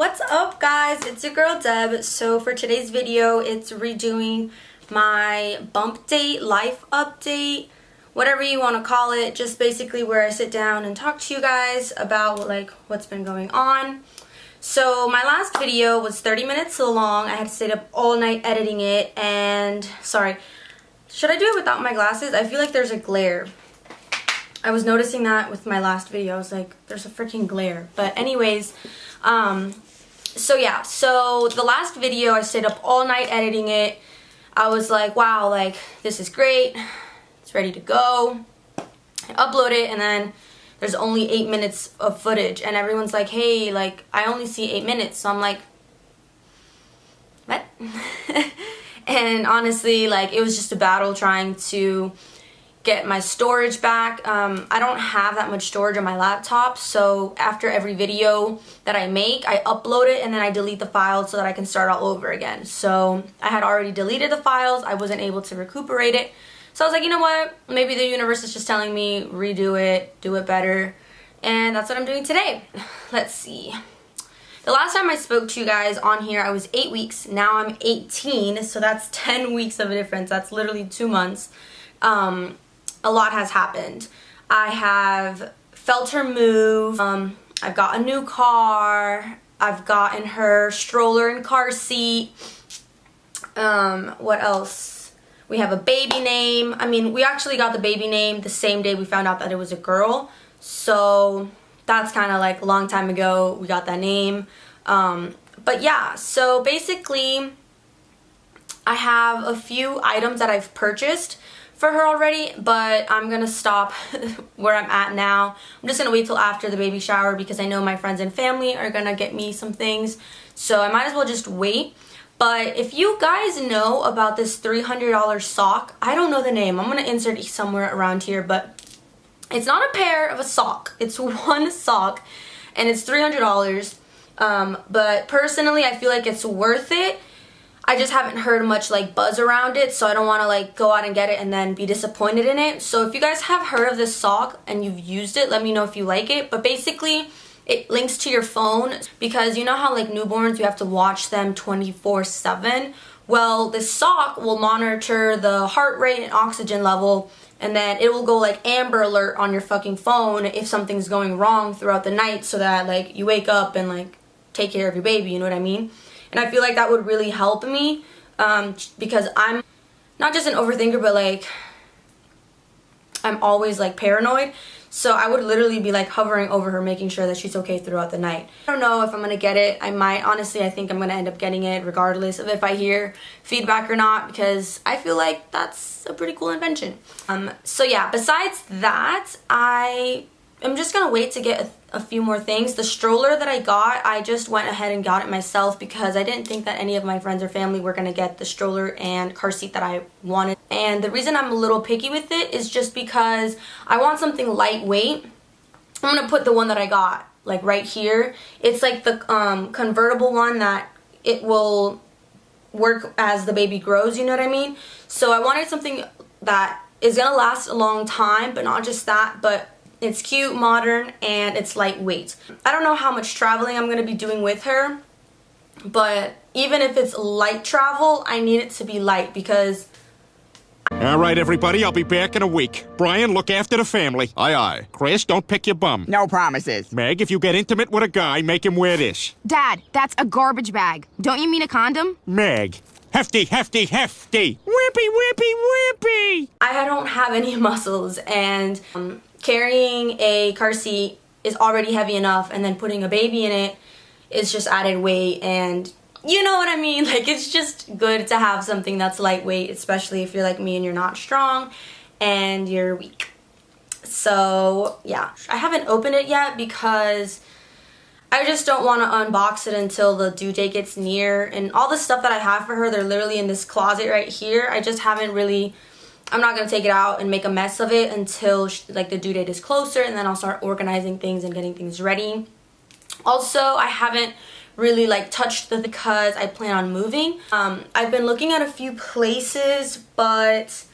What's up, guys? It's your girl Deb. So for today's video, it's redoing my Bumpdate life update, whatever you want to call it. Just basically where I sit down and talk to you guys about like what's been going on. So my last video was 30 minutes long. I had to stay up all night editing it, and sorry, should I do it without my glasses? I feel like there's a glare. I was noticing that with my last video. I was like, there's a freaking glare. But anyways, so yeah, so the last video I stayed up all night editing it. I was like, wow, like this is great. It's ready to go. I upload it, and then there's only 8 minutes of footage, and everyone's like, hey, like I only see 8 minutes. So I'm like, what? And honestly, like it was just a battle trying to get my storage back. I don't have that much storage on my laptop, so after every video that I make, I upload it and then I delete the files so that I can start all over again. So I had already deleted the files. I wasn't able to recuperate it. So I was like, you know what? Maybe the universe is just telling me redo it, do it better. And that's what I'm doing today. Let's see. The last time I spoke to you guys on here, I was 8 weeks. Now I'm 18, so that's 10 weeks of a difference. That's literally 2 months. A lot has happened. I have felt her move. I've got a new car. I've gotten her stroller and car seat. What else? We have a baby name. I mean, we actually got the baby name the same day we found out that it was a girl. So that's kind of like a long time ago we got that name. But yeah, so basically I have a few items that I've purchased for her already, but I'm gonna stop where I'm at now. I'm just gonna wait till after the baby shower because I know my friends and family are gonna get me some things, so I might as well just wait. But if you guys know about this $300 sock, I don't know the name. I'm gonna insert it somewhere around here, but it's not a pair of a sock. It's one sock, and it's $300. But personally, I feel like it's worth it. I just haven't heard much like buzz around it, so I don't want to like go out and get it and then be disappointed in it. So if you guys have heard of this sock and you've used it, let me know if you like it. But basically it links to your phone, because you know how like newborns you have to watch them 24/7. Well, this sock will monitor the heart rate and oxygen level, and then it will go like Amber Alert on your fucking phone if something's going wrong throughout the night, so that like you wake up and like take care of your baby, you know what I mean? And I feel like that would really help me, because I'm not just an overthinker, but like I'm always like paranoid. So I would literally be like hovering over her, making sure that she's okay throughout the night. I don't know if I'm gonna get it. I might. Honestly, I think I'm gonna end up getting it regardless of if I hear feedback or not, because I feel like that's a pretty cool invention. So yeah, besides that, I'm just gonna wait to get a few more things. The stroller that I got, I just went ahead and got it myself because I didn't think that any of my friends or family were gonna get the stroller and car seat that I wanted. And the reason I'm a little picky with it is just because I want something lightweight. I'm gonna put the one that I got like right here. It's like the convertible one that it will work as the baby grows, you know what I mean? So I wanted something that is gonna last a long time, but not just that, but it's cute, modern, and it's lightweight. I don't know how much traveling I'm going to be doing with her, but even if it's light travel, I need it to be light because... All right, everybody, I'll be back in a week. Brian, look after the family. Aye, aye. Chris, don't pick your bum. No promises. Meg, if you get intimate with a guy, make him wear this. Dad, that's a garbage bag. Don't you mean a condom? Meg, hefty, hefty, hefty. Whippy, whippy, whippy. I don't have any muscles, and carrying a car seat is already heavy enough, and then putting a baby in it is just added weight, and you know what I mean? Like, it's just good to have something that's lightweight, especially if you're like me and you're not strong and you're weak. So yeah, I haven't opened it yet because I just don't want to unbox it until the due date gets near, and all the stuff that I have for her, they're literally in this closet right here. I just haven't really... I'm not going to take it out and make a mess of it until like the due date is closer, and then I'll start organizing things and getting things ready. Also, I haven't really like touched because I plan on moving. I've been looking at a few places, but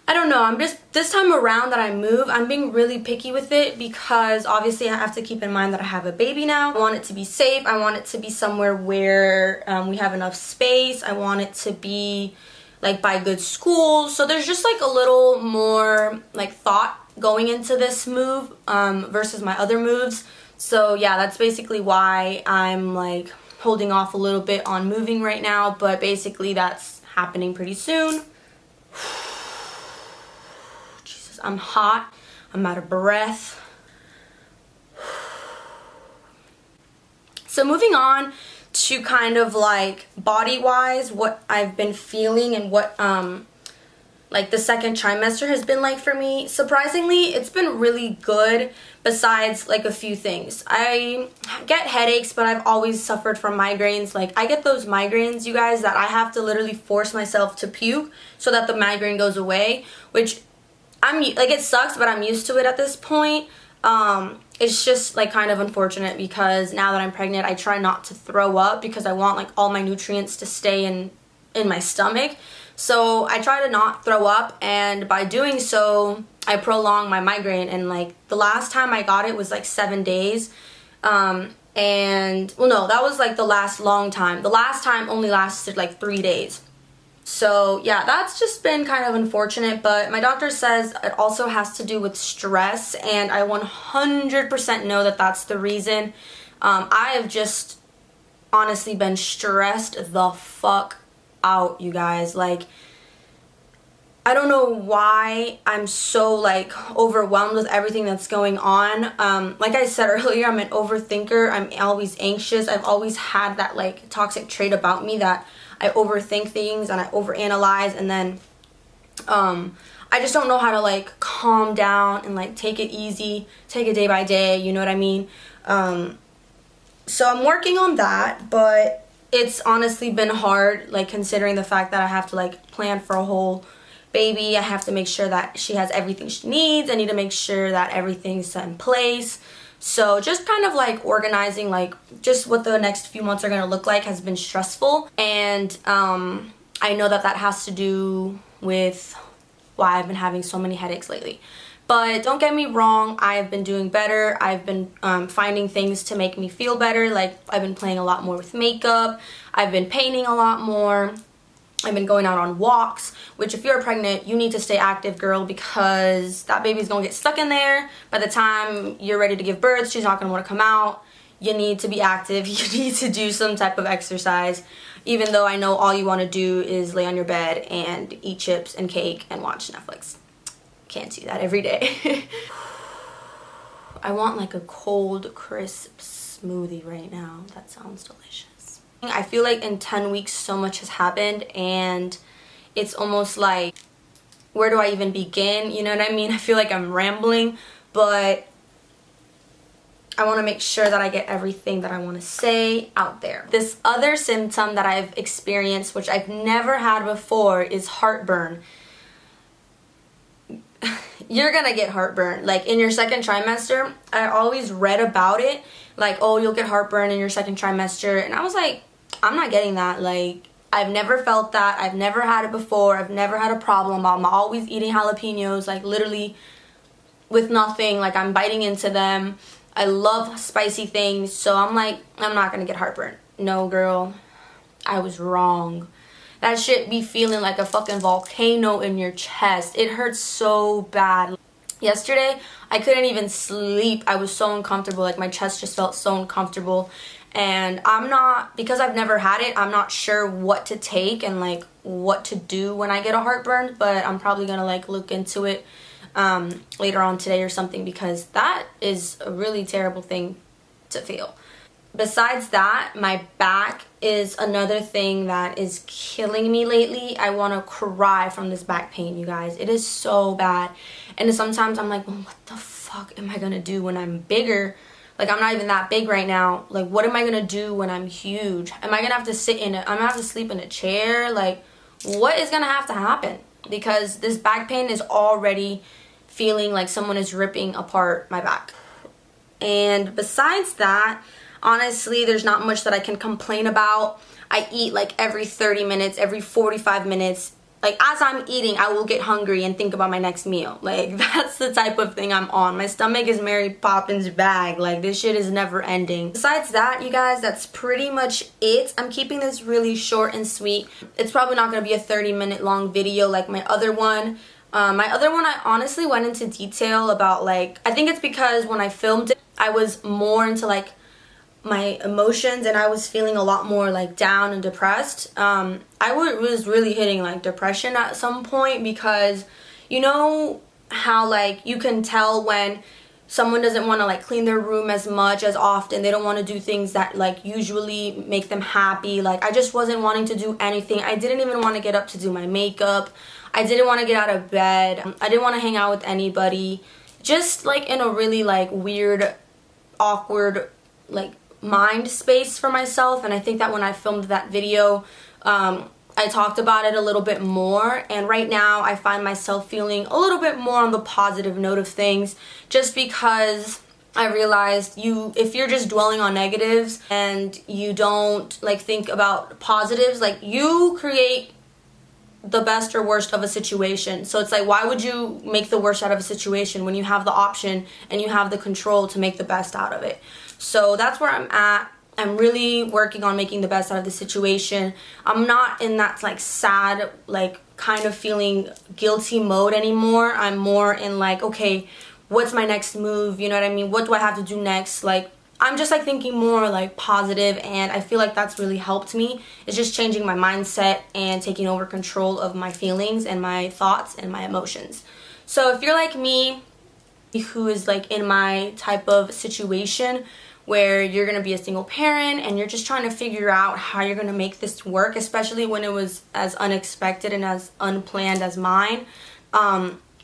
I don't know, I'm just, this time around that I move, I'm being really picky with it because obviously I have to keep in mind that I have a baby now. I want it to be safe. I want it to be somewhere where we have enough space. I want it to be like by good schools. So there's just like a little more like thought going into this move versus my other moves. So yeah, that's basically why I'm like holding off a little bit on moving right now, but basically that's happening pretty soon. Jesus, I'm hot. I'm out of breath. So moving on to kind of like body wise, what I've been feeling and what like the second trimester has been like for me. Surprisingly, it's been really good besides like a few things. I get headaches, but I've always suffered from migraines. Like I get those migraines, you guys, that I have to literally force myself to puke so that the migraine goes away, which I'm like, it sucks, but I'm used to it at this point. It's just like kind of unfortunate because now that I'm pregnant, I try not to throw up because I want like all my nutrients to stay in my stomach. So I try to not throw up, and by doing so, I prolong my migraine. And like the last time I got it was like 7 days. And well, no, that was like the last long time. The last time only lasted like 3 days. So yeah, that's just been kind of unfortunate, but my doctor says it also has to do with stress, and I 100% know that that's the reason. I have just honestly been stressed the fuck out, you guys. Like, I don't know why I'm so like overwhelmed with everything that's going on. Like I said earlier, I'm an overthinker. I'm always anxious. I've always had that like toxic trait about me that I overthink things and I overanalyze, and then I just don't know how to like calm down and like take it easy, take it day by day, you know what I mean? So I'm working on that, but it's honestly been hard, like considering the fact that I have to like plan for a whole baby. I have to make sure that she has everything she needs. I need to make sure that everything's set in place. So just kind of like organizing like just what the next few months are going to look like has been stressful. And I know that that has to do with why I've been having so many headaches lately. But don't get me wrong, I've been doing better. I've been finding things to make me feel better. Like I've been playing a lot more with makeup. I've been painting a lot more. I've been going out on walks, which if you're pregnant, you need to stay active, girl, because that baby's gonna get stuck in there. By the time you're ready to give birth, she's not gonna wanna come out. You need to be active. You need to do some type of exercise, even though I know all you wanna do is lay on your bed and eat chips and cake and watch Netflix. Can't do that every day. I want like a cold, crisp smoothie right now. That sounds delicious. I feel like in 10 weeks so much has happened, and it's almost like, where do I even begin? You know what I mean? I feel like I'm rambling, but I want to make sure that I get everything that I want to say out there. This other symptom that I've experienced, which I've never had before, is heartburn. You're gonna get heartburn like in your second trimester. I always read about it, like, oh, you'll get heartburn in your second trimester, and I was like, I'm not getting that. Like, I've never felt that. I've never had it before. I've never had a problem. I'm always eating jalapenos, like literally with nothing. Like, I'm biting into them. I love spicy things, so I'm like, I'm not gonna get heartburn. No, girl, I was wrong. That shit be feeling like a fucking volcano in your chest. It hurts so bad. Yesterday, I couldn't even sleep. I was so uncomfortable. Like, my chest just felt so uncomfortable. And I'm not, because I've never had it, I'm not sure what to take and like what to do when I get a heartburn. But I'm probably gonna like look into it later on today or something, because that is a really terrible thing to feel. Besides that, my back is another thing that is killing me lately. I want to cry from this back pain, you guys. It is so bad. And sometimes I'm like, well, what the fuck am I going to do when I'm bigger? Like, I'm not even that big right now. Like, what am I going to do when I'm huge? Am I going to have to sit in it? I'm going to have to sleep in a chair? Like, what is going to have to happen? Because this back pain is already feeling like someone is ripping apart my back. And besides that, honestly, there's not much that I can complain about. I eat like every 30 minutes, every 45 minutes. like as I'm eating, I will get hungry and think about my next meal. Like that's the type of thing I'm on. My stomach is Mary Poppins bag. Like this shit is never ending. Besides that, you guys, that's pretty much it. I'm keeping this really short and sweet. It's probably not gonna be a 30-minute long video like my other one. I honestly went into detail about, like, I think it's because when I filmed it, I was more into like my emotions and I was feeling a lot more like down and depressed. Was really hitting like depression at some point, because you know how like you can tell when someone doesn't want to like clean their room as much as often. They don't want to do things that like usually make them happy. Like I just wasn't wanting to do anything. I didn't even want to get up to do my makeup. I didn't want to get out of bed. I didn't want to hang out with anybody. Just like in a really like weird, awkward like mind space for myself. And I think that when I filmed that video, I talked about it a little bit more, and right now I find myself feeling a little bit more on the positive note of things, just because I realized if you're just dwelling on negatives and you don't like think about positives, like you create the best or worst of a situation. So it's like, why would you make the worst out of a situation when you have the option and you have the control to make the best out of it? So that's where I'm at. I'm really working on making the best out of the situation. I'm not in that like sad, like kind of feeling guilty mode anymore. I'm more in like, okay, what's my next move? You know what I mean? What do I have to do next? Like, I'm just like thinking more like positive, and I feel like that's really helped me. It's just changing my mindset and taking over control of my feelings and my thoughts and my emotions. So if you're like me, who is like in my type of situation where you're gonna be a single parent and you're just trying to figure out how you're gonna make this work, especially when it was as unexpected and as unplanned as mine,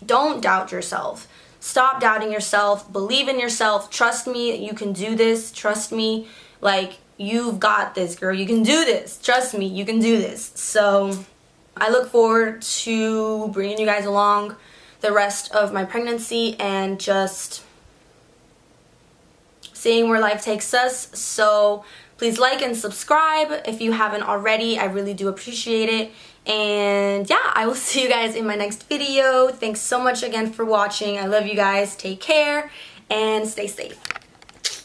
don't doubt yourself. Stop doubting yourself. Believe in yourself. Trust me, you can do this. Trust me, like, you've got this, girl. You can do this. Trust me, you can do this. So I look forward to bringing you guys along the rest of my pregnancy and just seeing where life takes us. So please like and subscribe if you haven't already. I really do appreciate it. And yeah, I will see you guys in my next video. Thanks so much again for watching. I love you guys. Take care and stay safe.